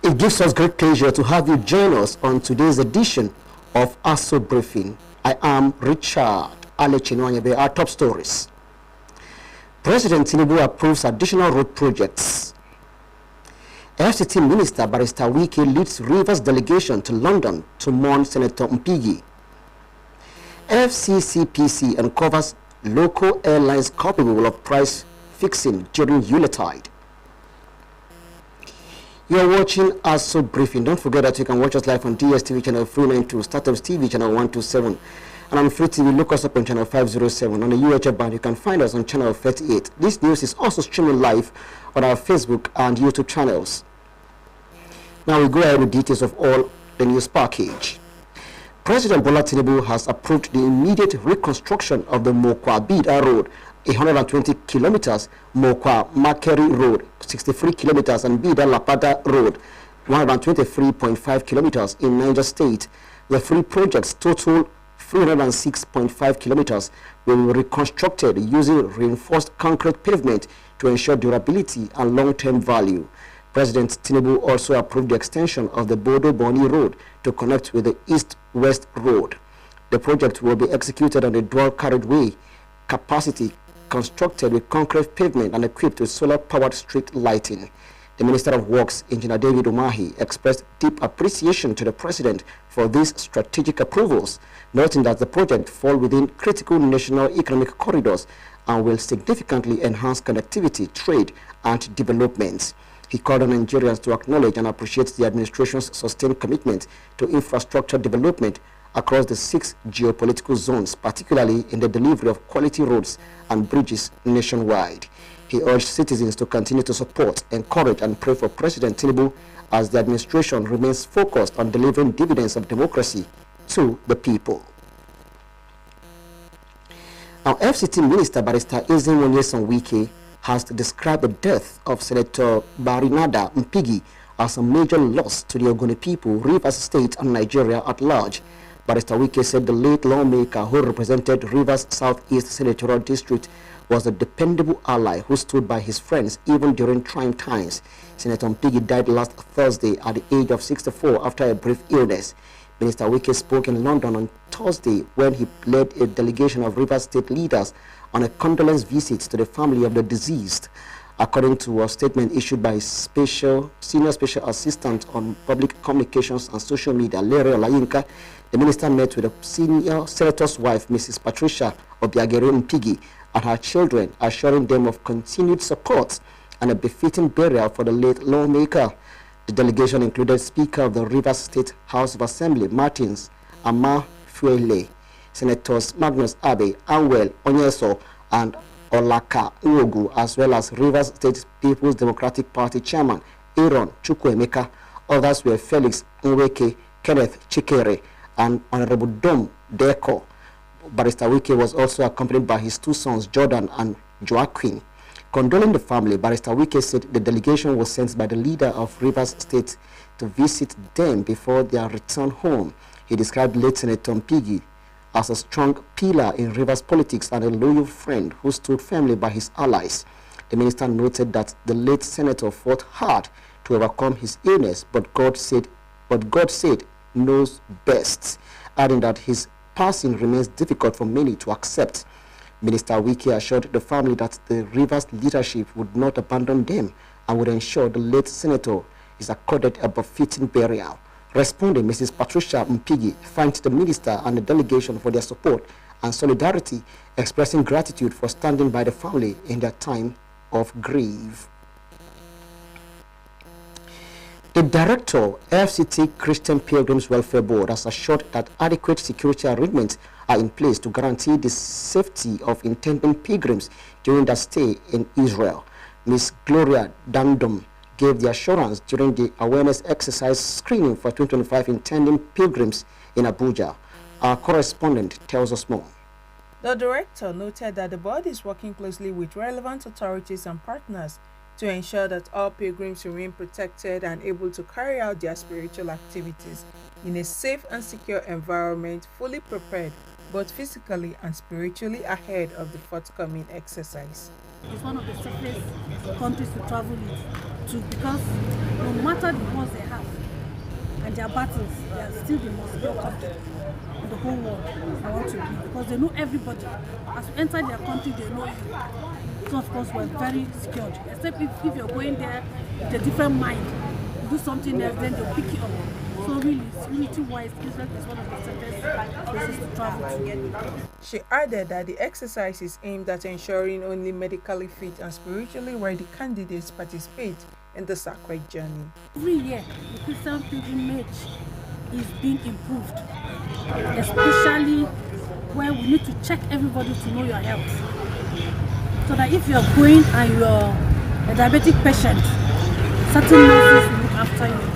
It gives us great pleasure to have you join us on today's edition of ASO Briefing. I am Richard Alechinwanyebe. Our top stories. President Tinubu approves additional road projects. FCT Minister Barrister Wike leads Rivers delegation to London to mourn Senator Mpigi. FCCPC uncovers local airlines culpable of price fixing during Yuletide. You are watching ASO Briefing. Don't forget that you can watch us live on DSTV channel 392, Startups TV channel 127, and on Free TV, look us up on channel 507. On the UHF band, you can find us on channel 38. This news is also streaming live on our Facebook and YouTube channels. Now we go ahead with details of all the news package. President Bola Tinubu has approved the immediate reconstruction of the Mokwa-Bida Road, 120 kilometers, Mokwa-Makeri Road, 63 kilometers, and Bida-Lapada Road, 123.5 kilometers in Niger State. The three projects total 306.5 kilometers will be reconstructed using reinforced concrete pavement to ensure durability and long-term value. President Tinubu also approved the extension of the Bodo-Boni Road to connect with the East-West Road. The project will be executed on a dual carriageway capacity constructed with concrete pavement and equipped with solar-powered street lighting. The Minister of Works, Engineer David Umahi, expressed deep appreciation to the President for these strategic approvals, noting that the project falls within critical national economic corridors and will significantly enhance connectivity, trade, and development. He called on Nigerians to acknowledge and appreciate the administration's sustained commitment to infrastructure development across the 6 geopolitical zones, particularly in the delivery of quality roads and bridges nationwide. He urged citizens to continue to support, encourage, and pray for President Tinubu as the administration remains focused on delivering dividends of democracy to the people. Now, FCT Minister Barrister Ezenwo Wike has described the death of Senator Barinada Mpigi as a major loss to the Ogoni people, Rivers State, and Nigeria at large. Barrister Wike said the late lawmaker who represented Rivers Southeast Senatorial District was a dependable ally who stood by his friends even during trying times. Senator Mpigi died last Thursday at the age of 64 after a brief illness. Minister Wike spoke in London on Thursday when he led a delegation of Rivers State leaders on a condolence visit to the family of the deceased. According to a statement issued by Senior Special Assistant on Public Communications and Social Media, Larry Olayinka, the minister met with the senior senator's wife, Mrs. Patricia Obiagere Mpigi, and her children, assuring them of continued support and a befitting burial for the late lawmaker. The delegation included Speaker of the Rivers State House of Assembly, Martins Amafuele, Senators Magnus Abe, Anwel Onyeso, and Olaka Uogu, as well as Rivers State People's Democratic Party Chairman Aaron Chukwuemeka. Others were Felix Nweke, Kenneth Chikere, and Honorable Dom Deko. Barrister Wike was also accompanied by his two sons, Jordan and Joaquin. Condoling the family, Barrister Wike said the delegation was sent by the leader of Rivers State to visit them before their return home. He described late Senator Mpigi as a strong pillar in Rivers politics and a loyal friend who stood firmly by his allies. The minister noted that the late senator fought hard to overcome his illness, but God said knows best, adding that his passing remains difficult for many to accept. Minister Wike assured the family that the Rivers leadership would not abandon them and would ensure the late senator is accorded a befitting burial. Responding, Mrs. Patricia Mpigi thanked the minister and the delegation for their support and solidarity, expressing gratitude for standing by the family in their time of grief. The director, FCT Christian Pilgrims Welfare Board, has assured that adequate security arrangements are in place to guarantee the safety of intending pilgrims during their stay in Israel. Ms. Gloria Dandom gave the assurance during the awareness exercise screening for 2025 intending pilgrims in Abuja. Our correspondent tells us more. The director noted that the board is working closely with relevant authorities and partners to ensure that all pilgrims remain protected and able to carry out their spiritual activities in a safe and secure environment, fully prepared both physically and spiritually, ahead of the forthcoming exercise. It's one of the safest countries to travel to because no matter the wars they have and their battles, they are still the most secure country in the whole world. I want to be because they know everybody. As you enter their country, they know you. So of course we're very secured. Except if you're going there with a different mind, you do something else, then they'll pick you up. So really, security-wise, Israel is one of the safest places to travel to. She added that the exercise is aimed at ensuring only medically fit and spiritually ready candidates participate in the sacred journey. Every year, the Christian pilgrimage is being improved, especially where we need to check everybody to know your health. So that if you're going and you're a diabetic patient, certain nurses will look after you.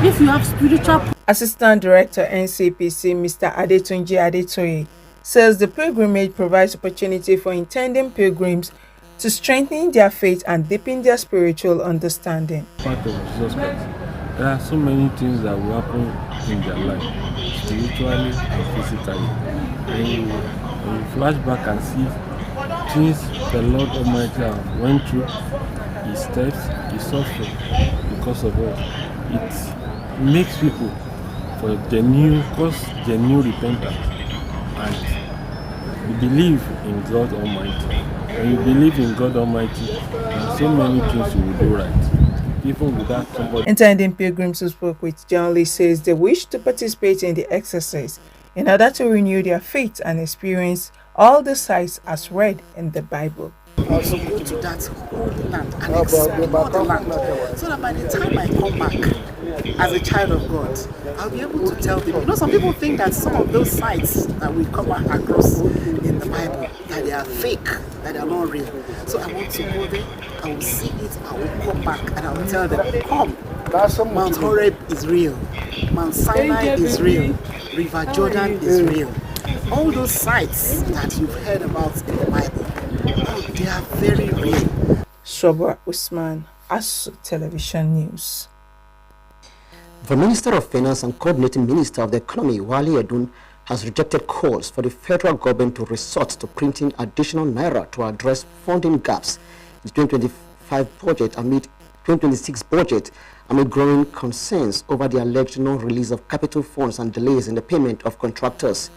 If you have spiritual... Assistant Director NCPC Mr. Adetunji Adetoye says the pilgrimage provides opportunity for intending pilgrims to strengthen their faith and deepen their spiritual understanding. Part of Jesus Christ. There are so many things that will happen in their life, spiritually and physically. When you flash back and see things the Lord Almighty went through, His steps, His suffering because of us. It makes people for genuine repentance and believe in God Almighty. When you believe in God Almighty, there are so many things you will do right, even without somebody. Intending pilgrims who spoke with journalists says they wish to participate in the exercise in order to renew their faith and experience all the sights as read in the Bible. Also go to that holy land and explore the land, so that by the time I come back as a child of God, I'll be able to tell them. You know, some people think that some of those sites that we come across in the Bible, that they are fake, that they are not real. So I want to go there, I will see it, I will come back and I will tell them, come, Mount Horeb is real, Mount Sinai is real, River Jordan is real. All those sites that you've heard about in the Bible, they are very real. Sobra Usman, ASU Television News. The Minister of Finance and Coordinating Minister of the Economy, Wale Edun, has rejected calls for the federal government to resort to printing additional naira to address funding gaps in the 2026 budget amid growing concerns over the alleged non-release of capital funds and delays in the payment of contractors.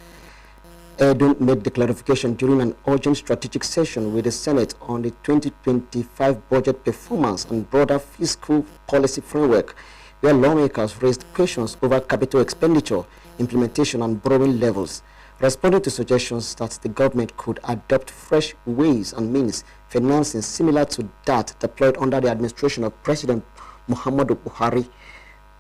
Edun made the clarification during an urgent strategic session with the Senate on the 2025 budget performance and broader fiscal policy framework, where lawmakers raised questions over capital expenditure, implementation and borrowing levels, responding to suggestions that the government could adopt fresh ways and means financing similar to that deployed under the administration of President Muhammadu Buhari.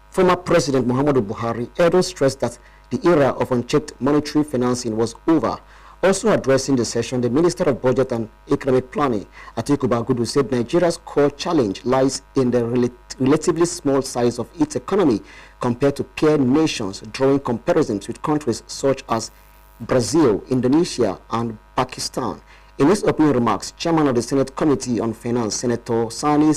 Former President Muhammadu Buhari, Edun stressed that the era of unchecked monetary financing was over. Also addressing the session, the Minister of Budget and Economic Planning, Atiku Bagudu, said Nigeria's core challenge lies in the relatively small size of its economy compared to peer nations, drawing comparisons with countries such as Brazil, Indonesia, and Pakistan. In his opening remarks, Chairman of the Senate Committee on Finance, Senator Sani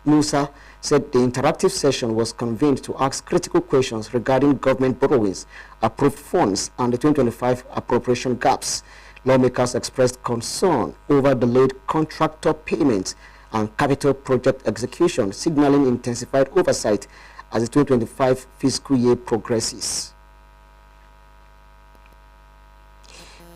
Musa, said the interactive session was convened to ask critical questions regarding government borrowings, approved funds, and the 2025 appropriation gaps. Lawmakers expressed concern over delayed contractor payments and capital project execution, signaling intensified oversight as the 2025 fiscal year progresses.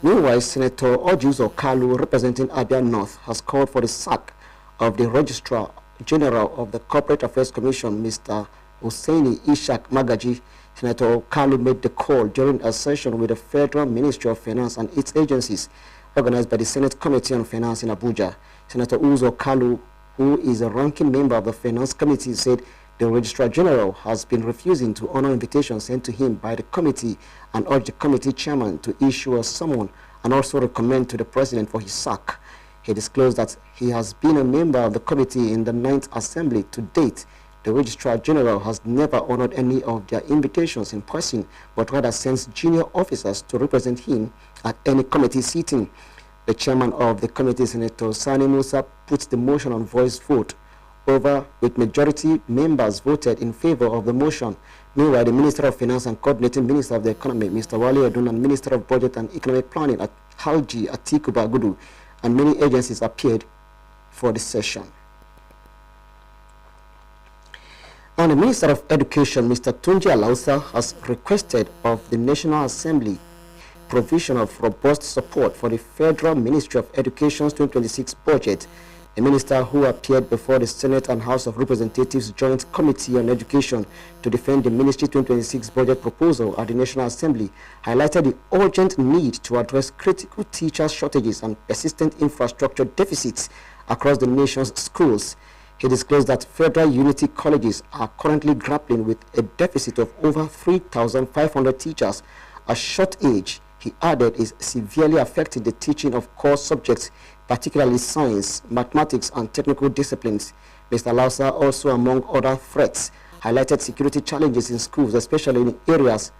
Meanwhile, Senator Ojuzo Kalu, representing Abia North, has called for the sack of the Registrar General of the Corporate Affairs Commission, Mr. Hussaini Ishaq Magaji. Senator Kalu made the call during a session with the Federal Ministry of Finance and its agencies, organized by the Senate Committee on Finance in Abuja. Senator Uzo Kalu, who is a ranking member of the Finance Committee, said the Registrar General has been refusing to honor invitations sent to him by the committee and urged the committee chairman to issue a summons and also recommend to the president for his sack. He disclosed that he has been a member of the committee in the 9th Assembly. To date, the Registrar General has never honored any of their invitations in person, but rather sends junior officers to represent him at any committee sitting. The chairman of the committee, Senator Sani Musa, put the motion on voice vote. With majority members voted in favor of the motion. Meanwhile, the Minister of Finance and Coordinating Minister of the Economy, Mr. Wale Edun, and Minister of Budget and Economic Planning at Alhaji Atiku Bagudu, and many agencies appeared for the session. And the Minister of Education, Mr. Tunji Alausa, has requested of the National Assembly provision of robust support for the Federal Ministry of Education's 2026 budget. The minister, who appeared before the Senate and House of Representatives Joint Committee on Education to defend the Ministry 2026 budget proposal at the National Assembly, highlighted the urgent need to address critical teacher shortages and persistent infrastructure deficits across the nation's schools. He disclosed that federal unity colleges are currently grappling with a deficit of over 3,500 teachers. A shortage, he added, is severely affecting the teaching of core subjects, particularly science, mathematics, and technical disciplines. Mr. Lausa also, among other threats, highlighted security challenges in schools, especially in areas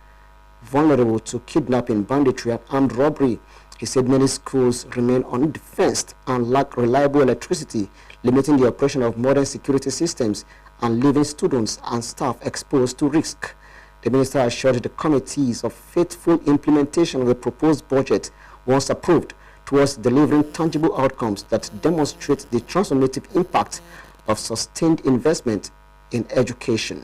vulnerable to kidnapping, banditry, and armed robbery. He said many schools remain undefensed and lack reliable electricity, limiting the operation of modern security systems and leaving students and staff exposed to risk. The minister assured the committees of faithful implementation of the proposed budget once approved towards delivering tangible outcomes that demonstrate the transformative impact of sustained investment in education.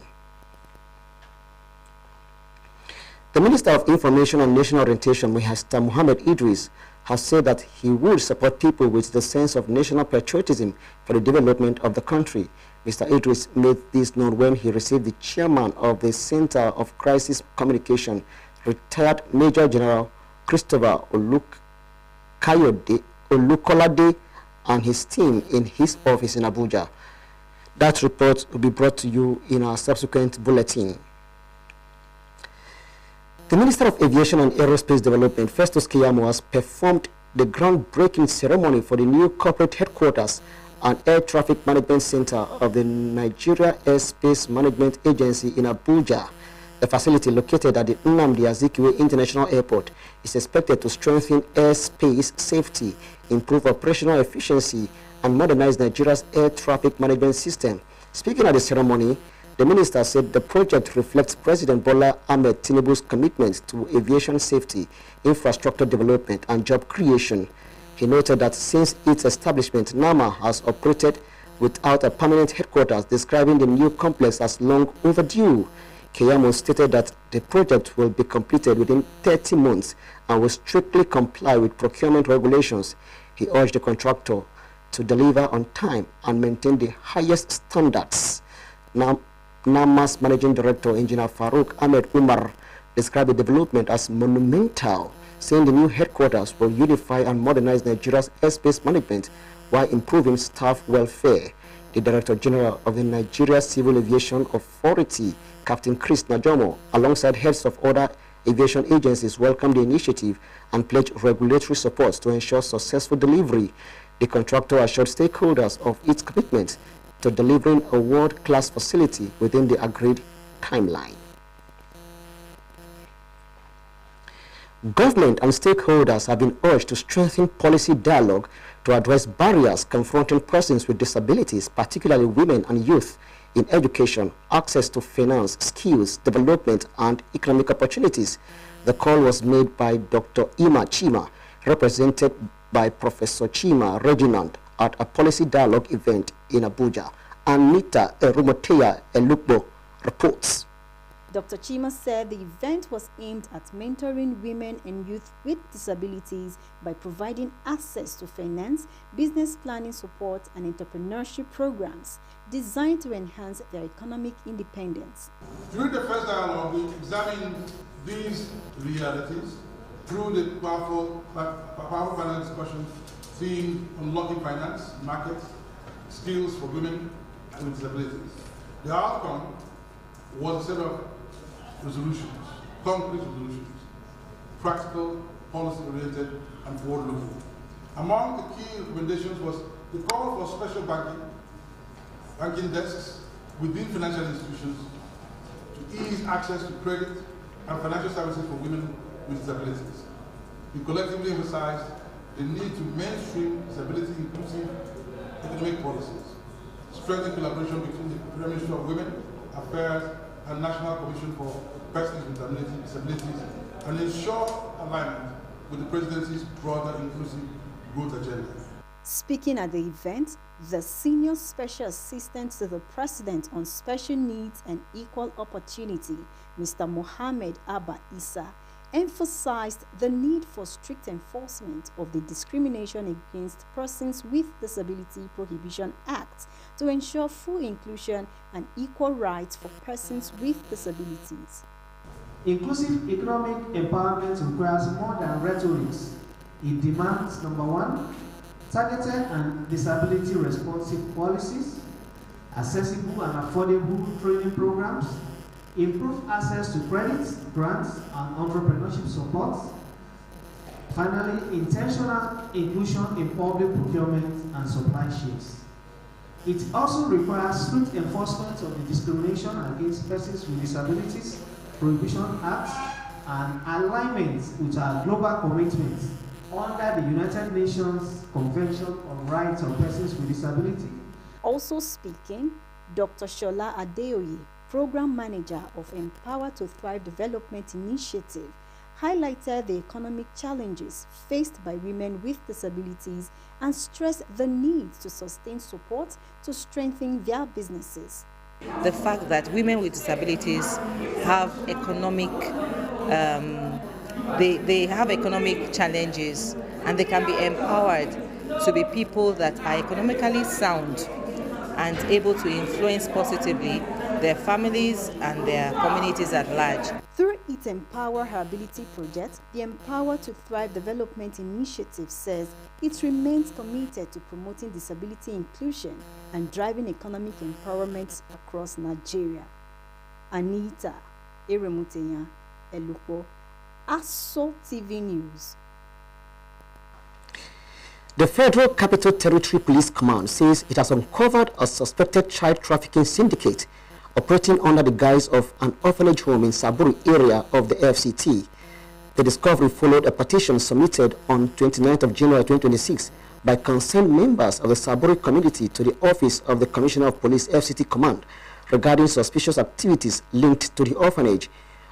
The Minister of Information and National Orientation, Mr. Mohammed Idris, has said that he would support people with the sense of national patriotism for the development of the country. Mr. Idris made this known when he received the chairman of the Center of Crisis Communication, retired Major General Christopher Olukolade, and his team in his office in Abuja. That report will be brought to you in our subsequent bulletin. The Minister of Aviation and Aerospace Development, Festus Keyamo, has performed the groundbreaking ceremony for the new corporate headquarters and Air Traffic Management Center of the Nigeria Airspace Management Agency in Abuja. The facility, located at the Nnamdi Azikiwe International Airport, is expected to strengthen airspace safety, improve operational efficiency, and modernize Nigeria's air traffic management system. Speaking at the ceremony, the minister said the project reflects President Bola Ahmed Tinubu's commitment to aviation safety, infrastructure development, and job creation. He noted that since its establishment, NAMA has operated without a permanent headquarters, describing the new complex as long overdue. Keyamo stated that the project will be completed within 30 months and will strictly comply with procurement regulations. He urged the contractor to deliver on time and maintain the highest standards. NAMA's Managing Director, Engineer Farouk Ahmed Umar, described the development as monumental, saying the new headquarters will unify and modernize Nigeria's airspace management while improving staff welfare. The Director General of the Nigeria Civil Aviation Authority, Captain Chris Najomo, alongside heads of other aviation agencies, welcomed the initiative and pledged regulatory support to ensure successful delivery. The contractor assured stakeholders of its commitment to delivering a world-class facility within the agreed timeline. Government and stakeholders have been urged to strengthen policy dialogue to address barriers confronting persons with disabilities, particularly women and youth, in education, access to finance, skills, development, and economic opportunities. The call was made by Dr. Ima Chima, represented by Professor Chima Reginald, at a policy dialogue event in Abuja. Anita Erumoteya Elukbo reports. Dr. Chima said the event was aimed at mentoring women and youth with disabilities by providing access to finance, business planning support, and entrepreneurship programs designed to enhance their economic independence. During the first dialogue, we examined these realities through the powerful panel discussion themed Unlocking Finance, Markets, Skills for Women with Disabilities. The outcome was a set of resolutions, concrete resolutions, practical, policy-oriented, and forward-looking. Among the key recommendations was the call for special banking desks within financial institutions to ease access to credit and financial services for women with disabilities. We collectively emphasized the need to mainstream disability-inclusive economic policies, strengthen collaboration between the Ministry of Women Affairs a National Commission for Persons with Disabilities and ensure alignment with the Presidency's broader inclusive growth agenda. Speaking at the event, the Senior Special Assistant to the President on Special Needs and Equal Opportunity, Mr. Mohammed Abba Issa, emphasized the need for strict enforcement of the Discrimination Against Persons with Disability Prohibition Act to ensure full inclusion and equal rights for persons with disabilities. Inclusive economic empowerment requires more than rhetoric. It demands, number one, targeted and disability-responsive policies, accessible and affordable training programs, improved access to credits, grants, and entrepreneurship support. Finally, intentional inclusion in public procurement and supply chains. It also requires strict enforcement of the Discrimination Against Persons with Disabilities Prohibition Act and alignment with our global commitments under the United Nations Convention on Rights of Persons with Disability. Also speaking, Dr. Shola Adeoye, Program Manager of Empower to Thrive Development Initiative, highlighted the economic challenges faced by women with disabilities and stressed the need to sustain support to strengthen their businesses. The fact that women with disabilities have economic they have economic challenges, and they can be empowered to be people that are economically sound and able to influence positively their families and their communities at large. Through its Empower Her Ability project, the Empower to Thrive Development Initiative says it remains committed to promoting disability inclusion and driving economic empowerment across Nigeria. Anita Eremutenya Elupo, ASO TV News. The Federal Capital Territory Police Command says it has uncovered a suspected child trafficking syndicate operating under the guise of an orphanage home in Saburi area of the FCT. The discovery followed a petition submitted on 29th of January 2026 by concerned members of the Saburi community to the Office of the Commissioner of Police FCT Command regarding suspicious activities linked to the orphanage.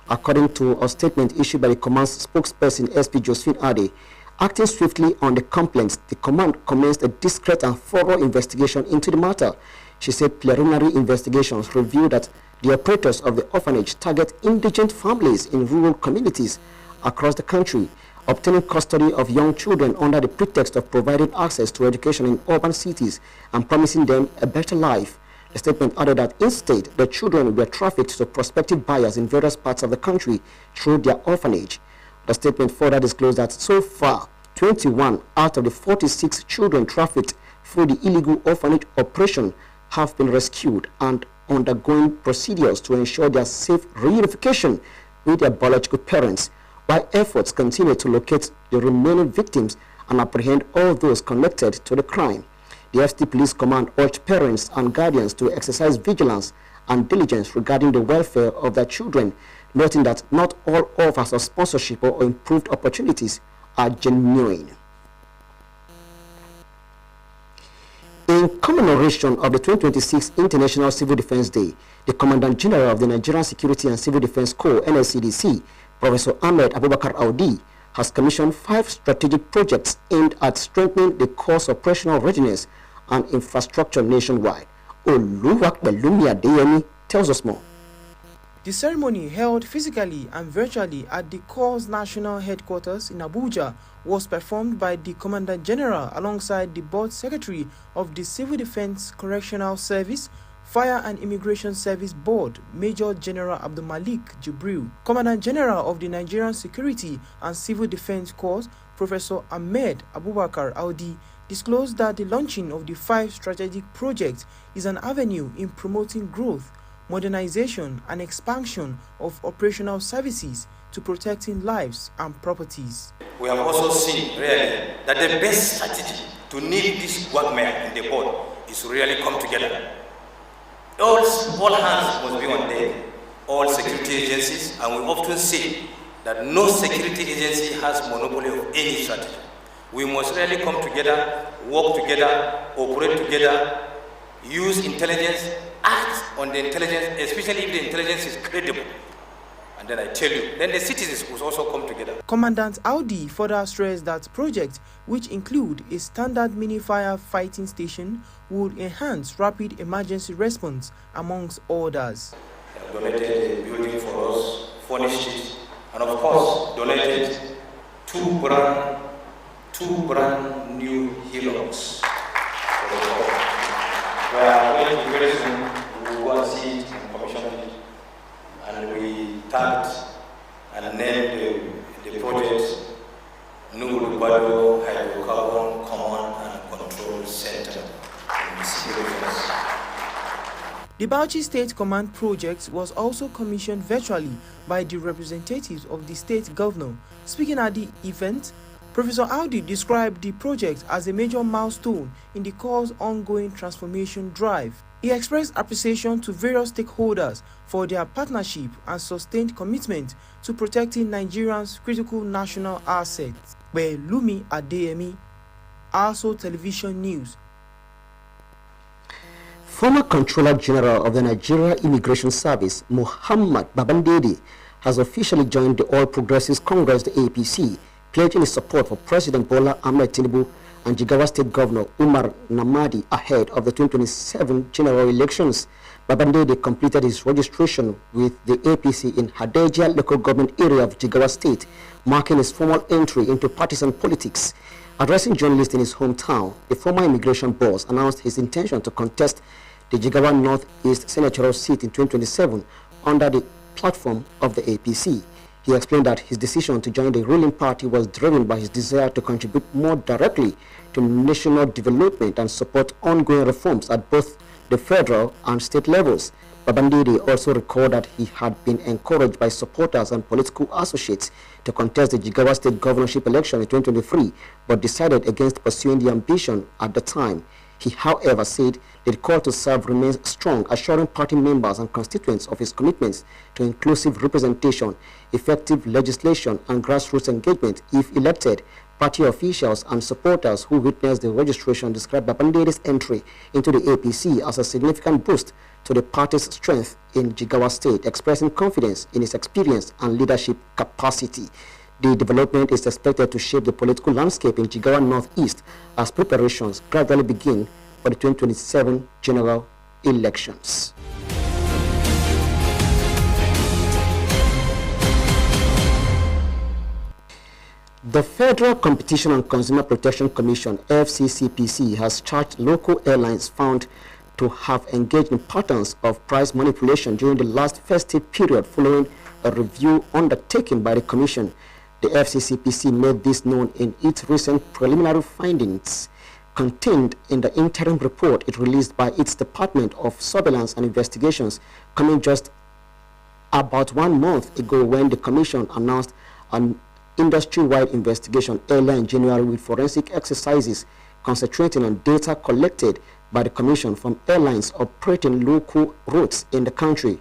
According to a statement issued by the command's spokesperson, SP Josephine Ade, acting swiftly on the complaints, the command commenced a discreet and thorough investigation into the matter. She said preliminary investigations revealed that the operators of the orphanage target indigent families in rural communities across the country, obtaining custody of young children under the pretext of providing access to education in urban cities and promising them a better life. The statement added that instead, the children were trafficked to prospective buyers in various parts of the country through their orphanage. The statement further disclosed that so far, 21 out of the 46 children trafficked through the illegal orphanage operation have been rescued and undergoing procedures to ensure their safe reunification with their biological parents, while efforts continue to locate the remaining victims and apprehend all those connected to the crime. The FCT Police Command urged parents and guardians to exercise vigilance and diligence regarding the welfare of their children, noting that not all offers of sponsorship or improved opportunities are genuine. In commemoration of the 2026 International Civil Defense Day, the Commandant General of the Nigerian Security and Civil Defense Corps, NSCDC, Professor Ahmed Abubakar Audi, has commissioned 5 strategic projects aimed at strengthening the Corps' operational readiness and infrastructure nationwide. Oluwak Belumi Adeyemi tells us more. The ceremony, held physically and virtually at the Corps' national headquarters in Abuja, was performed by the Commandant General alongside the Board Secretary of the Civil Defense Correctional Service, Fire and Immigration Service Board, Major General Abdul Malik Jibril. Commandant General of the Nigerian Security and Civil Defense Corps, Professor Ahmed Abubakar Audi, disclosed that the launching of the 5 strategic projects is an avenue in promoting growth, modernization and expansion of operational services to protecting lives and properties. We have also seen really that the best strategy to nil this workmen in the board is to really come together. All hands must be on deck, all security agencies, and we often say that no security agency has monopoly of any strategy. We must really come together, work together, operate together, use intelligence, act on the intelligence, especially if the intelligence is credible. And then I tell you, then the citizens will also come together. Commandant Audi further stressed that projects, which include a standard mini-fire fighting station, would enhance rapid emergency response, amongst others. Donated a building for us, furnished it, and of course donated two brand new Hilux. We are going to very soon, we will go and see it and commission it. And we tagged and named the project Nuru Bado Hydrocarbon Command and Control Center in the city of Lagos. The Bauchi State Command project was also commissioned virtually by the representatives of the state governor. Speaking at the event, Professor Audi described the project as a major milestone in the Corps' ongoing transformation drive. He expressed appreciation to various stakeholders for their partnership and sustained commitment to protecting Nigerians' critical national assets. Lumi Adeyemi, ASO Television News. Former Controller General of the Nigeria Immigration Service, Muhammad Babandede, has officially joined the All Progressives Congress, the APC, pledging his support for President Bola Ahmed Tinubu and Jigawa State Governor Umar Namadi ahead of the 2027 general elections. Babandede completed his registration with the APC in Hadejia local government area of Jigawa State, marking his formal entry into partisan politics. Addressing journalists in his hometown, the former immigration boss announced his intention to contest the Jigawa Northeast senatorial seat in 2027 under the platform of the APC. He explained that his decision to join the ruling party was driven by his desire to contribute more directly to national development and support ongoing reforms at both the federal and state levels. Babandede also recalled that he had been encouraged by supporters and political associates to contest the Jigawa State governorship election in 2023, but decided against pursuing the ambition at the time. He, however, said the call to serve remains strong, assuring party members and constituents of his commitments to inclusive representation, effective legislation, and grassroots engagement if elected. Party officials and supporters who witnessed the registration described Babandede's entry into the APC as a significant boost to the party's strength in Jigawa State, expressing confidence in his experience and leadership capacity. The development is expected to shape the political landscape in Jigawa Northeast as preparations gradually begin for the 2027 general elections. The Federal Competition and Consumer Protection Commission, FCCPC, has charged local airlines found to have engaged in patterns of price manipulation during the last festive period following a review undertaken by the Commission. The FCCPC made this known in its recent preliminary findings contained in the interim report it released by its Department of Surveillance and Investigations, coming just about 1 month ago when the Commission announced an industry-wide investigation earlier in January with forensic exercises concentrating on data collected by the Commission from airlines operating local routes in the country.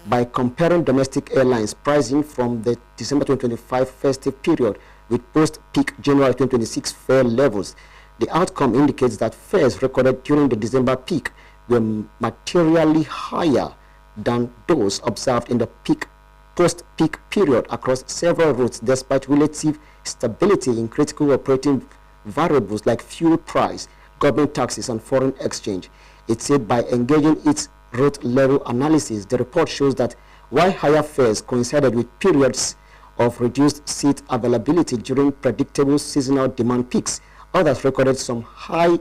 By comparing domestic airlines pricing from the December 2025 festive period with post-peak January 2026 fare levels, the outcome indicates that fares recorded during the December peak were materially higher than those observed in the post-peak period across several routes, despite relative stability in critical operating variables like fuel price, government taxes, and foreign exchange. It said by engaging its route level analysis, the report shows that while higher fares coincided with periods of reduced seat availability during predictable seasonal demand peaks, others recorded some high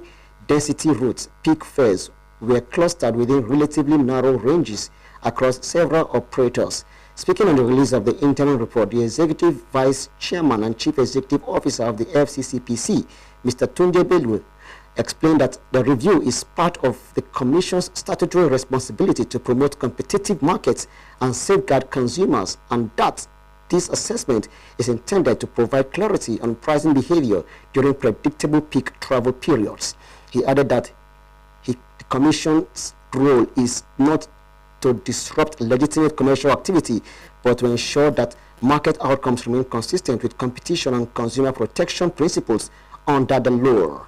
density routes. Peak fares were clustered within relatively narrow ranges across several operators. Speaking on the release of the interim report, the Executive Vice Chairman and Chief Executive Officer of the FCCPC, Mr. Tunde Bello, explained that the review is part of the Commission's statutory responsibility to promote competitive markets and safeguard consumers, and that this assessment is intended to provide clarity on pricing behavior during predictable peak travel periods. He added that the Commission's role is not to disrupt legitimate commercial activity, but to ensure that market outcomes remain consistent with competition and consumer protection principles under the law.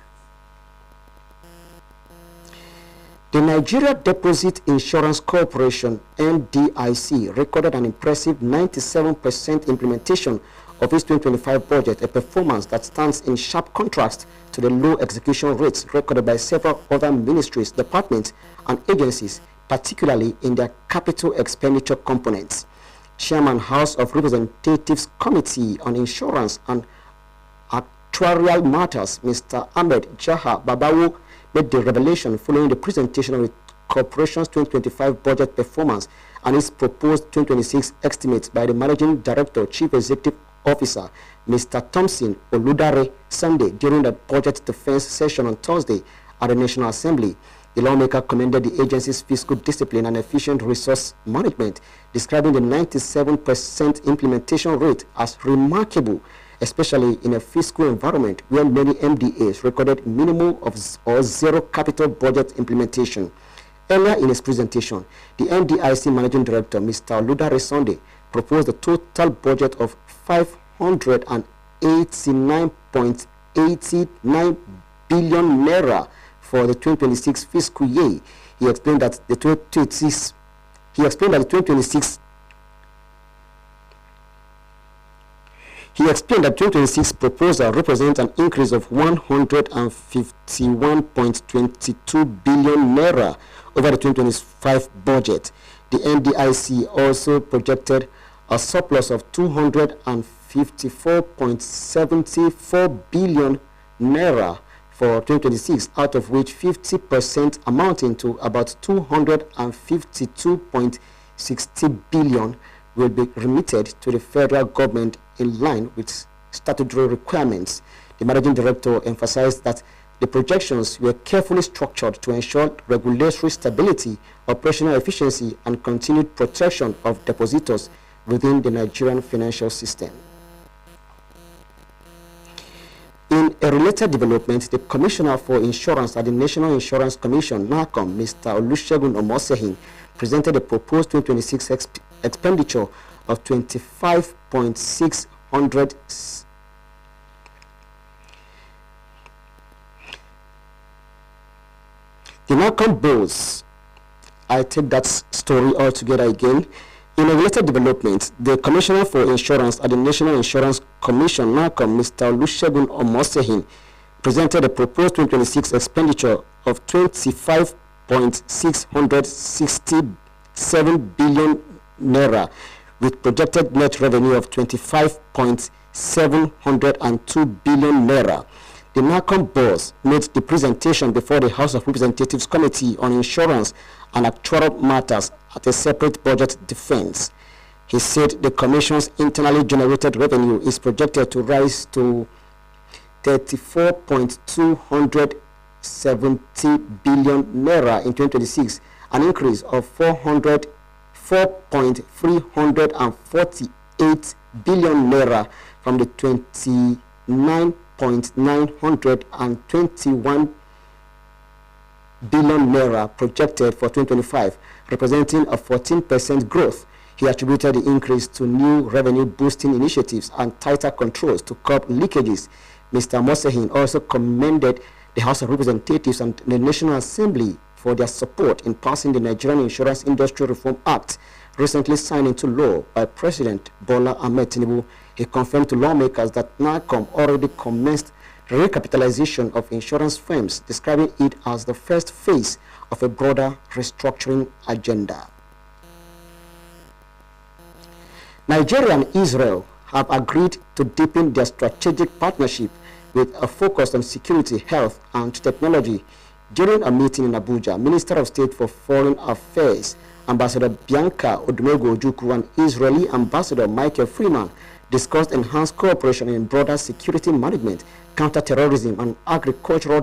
The Nigeria Deposit Insurance Corporation, NDIC, recorded an impressive 97% implementation of its 2025 budget, a performance that stands in sharp contrast to the low execution rates recorded by several other ministries, departments, and agencies, particularly in their capital expenditure components. Chairman House of Representatives Committee on Insurance and Actuarial Matters, Mr. Ahmed Jaha Babawo, made the revelation following the presentation of the corporation's 2025 budget performance and its proposed 2026 estimates by the Managing Director, Chief Executive Officer, Mr. Thompson Oludare, Sunday during the budget defense session on Thursday at the National Assembly. The lawmaker commended the agency's fiscal discipline and efficient resource management, describing the 97% implementation rate as remarkable, especially in a fiscal environment where many MDAs recorded minimal or zero capital budget implementation. Earlier in his presentation, the NDIC Managing Director, Mr. Oludare Sunday, proposed a total budget of 589.89 billion naira for the 2026 fiscal year. He explained that the 2026 proposal represents an increase of 151.22 billion naira over the 2025 budget. The NDIC also projected a surplus of 254.74 billion naira for 2026, out of which 50% amounting to about 252.60 billion will be remitted to the federal government in line with statutory requirements. The Managing Director emphasized that the projections were carefully structured to ensure regulatory stability, operational efficiency, and continued protection of depositors within the Nigerian financial system. In a related development, the Commissioner for Insurance at the National Insurance Commission, NACOM, Mr. Olusegun Omosehin, presented a proposed 2026 expenditure of 25.600. The NACOM boasts, I take that story altogether again. In a related development, the Commissioner for Insurance at the National Insurance Commission, NACOM, Mr. Olusegun Omosehin, presented a proposed 2026 expenditure of 25.667 billion naira, with projected net revenue of 25.702 billion naira. The NACOM boss made the presentation before the House of Representatives Committee on Insurance and Actuarial Matters at a separate budget defense. He said the Commission's internally generated revenue is projected to rise to 34.270 billion naira in 2026, an increase of 4.348 billion naira from the 29.921 billion naira projected for 2025, representing a 14% growth. He attributed the increase to new revenue boosting initiatives and tighter controls to curb leakages. Mr. Mosehin also commended the House of Representatives and the National Assembly for their support in passing the Nigerian Insurance Industry Reform Act, recently signed into law by President Bola Ahmed Tinubu. He confirmed to lawmakers that NACOM already commenced recapitalization of insurance firms, describing it as the first phase of a broader restructuring agenda. Nigeria and Israel have agreed to deepen their strategic partnership with a focus on security, health, and technology. During a meeting in Abuja, Minister of State for Foreign Affairs, Ambassador Bianca Odumego Ojukwu, and Israeli Ambassador Michael Freeman discussed enhanced cooperation in broader security management, counterterrorism, and agricultural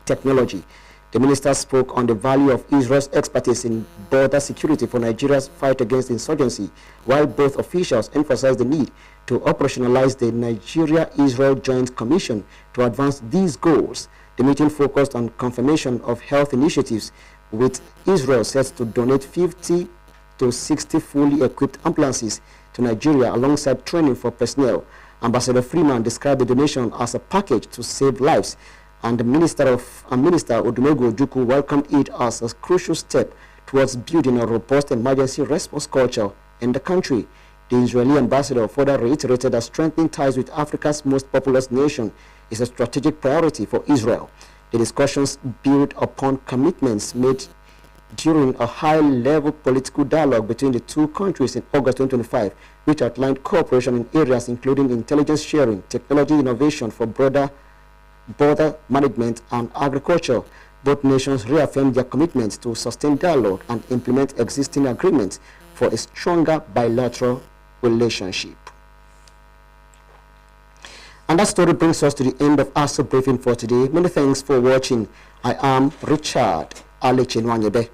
technology. The minister spoke on the value of Israel's expertise in border security for Nigeria's fight against insurgency, while both officials emphasized the need to operationalize the Nigeria-Israel Joint Commission to advance these goals. The meeting focused on confirmation of health initiatives, with Israel set to donate 50 to 60 fully equipped ambulances to Nigeria alongside training for personnel. Ambassador Freeman described the donation as a package to save lives and the Minister Odumegwu Ojukwu welcomed it as a crucial step towards building a robust emergency response culture in the country. The Israeli ambassador further reiterated that strengthening ties with Africa's most populous nation is a strategic priority for Israel. The discussions build upon commitments made during a high-level political dialogue between the two countries in August 2025, which outlined cooperation in areas including intelligence sharing, technology innovation for border management, and agriculture. Both nations reaffirmed their commitment to sustain dialogue and implement existing agreements for a stronger bilateral relationship. And that story brings us to the end of ASO briefing for today. Many thanks for watching. I am Richard Alechinwanyebe.